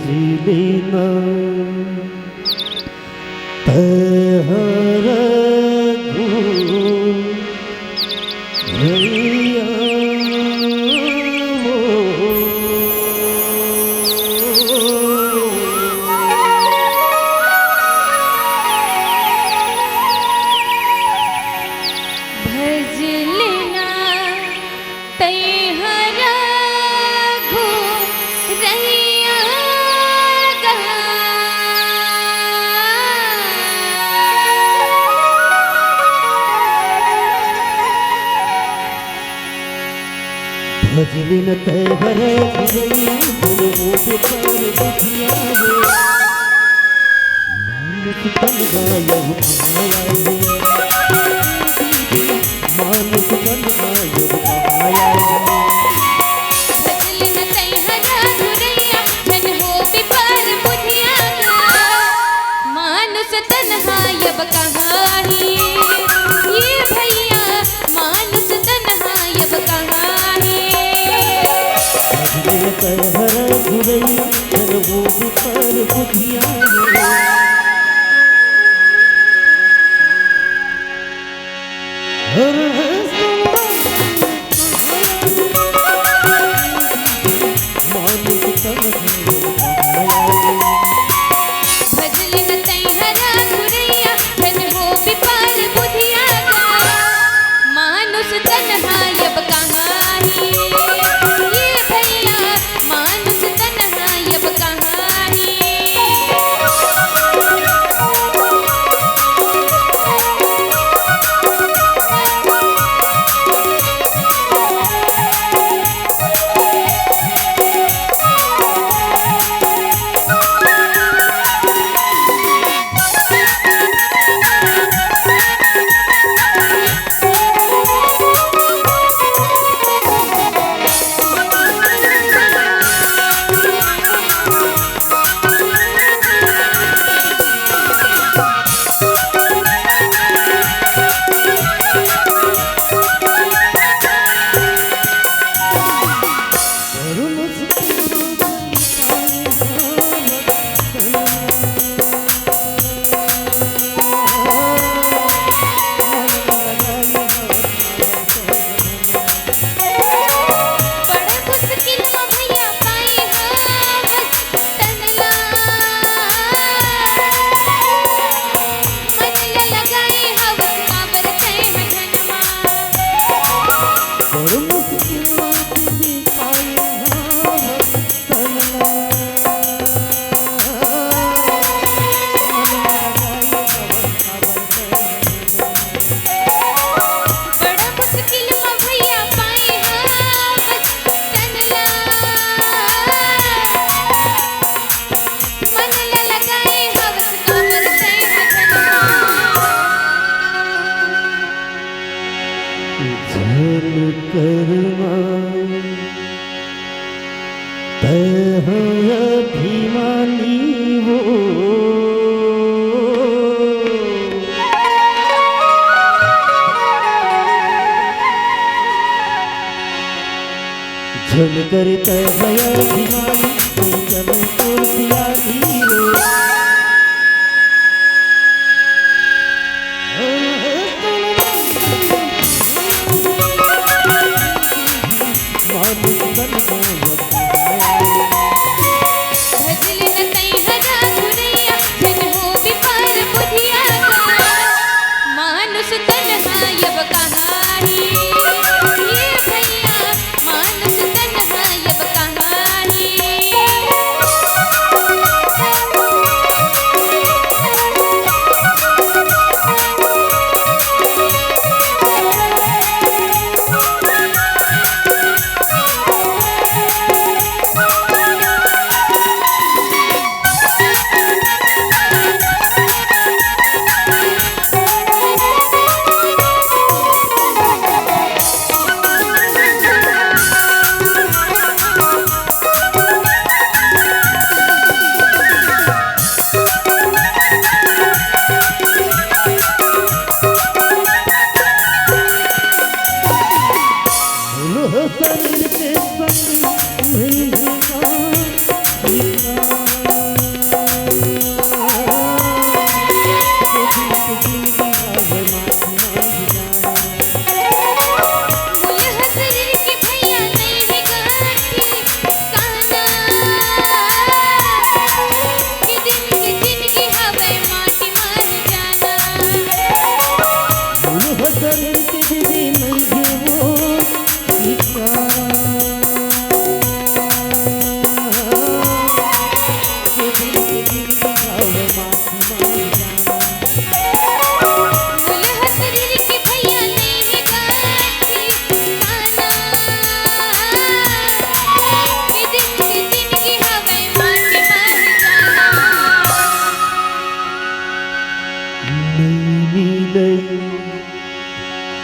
भजलिना तहर भैया भजलिना तैहर रैया भजलिन तहर भैया पर दुखिया मानुष तन गायब आया मानुष तन गायब आया भजलिन तैहर रैया जन हो विपर बुधिया मानुष तन्हायब कहानी ये भैया मानुष तन्हायब कहानी तहर घुरैया जन वो विपर बुधिया हर मानुष तन भजलिन तैहर घुरैया जन हो विपर बुधिया मानुष तन्हायब कहानी ये भैया मानुष तन्हायब कहानी अभिमानी वो झल करता भया अभिमानी जन तोड़ दिया धीरे मानुष तन्हायब कहानी ये भैया मानुष तन्हायब कहानी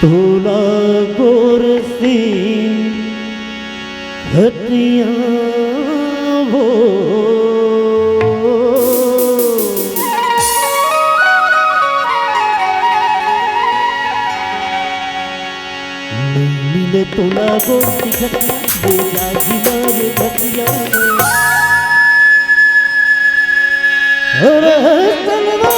तोला गोर सी खटिया वो नहीं मिले तोला गोर सी खटिया दे जागी मारे खटिया अरे तलवा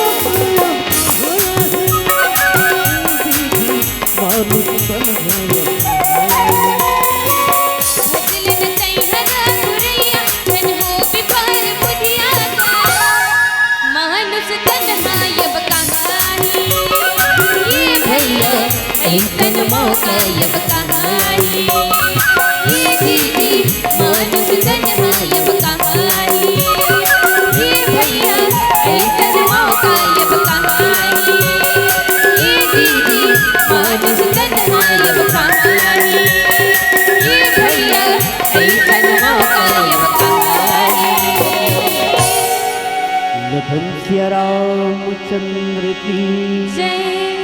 ऐसन मौका यब कहानी ये दीदी मानुस तन्हा यब कहानी ये भैया ऐसन मौका यब कहानी ये दीदी मानुस तन्हा यब कहानी ये भैया ऐसन मौका यब कहानी। लखन सिया रामचंद्र की जय।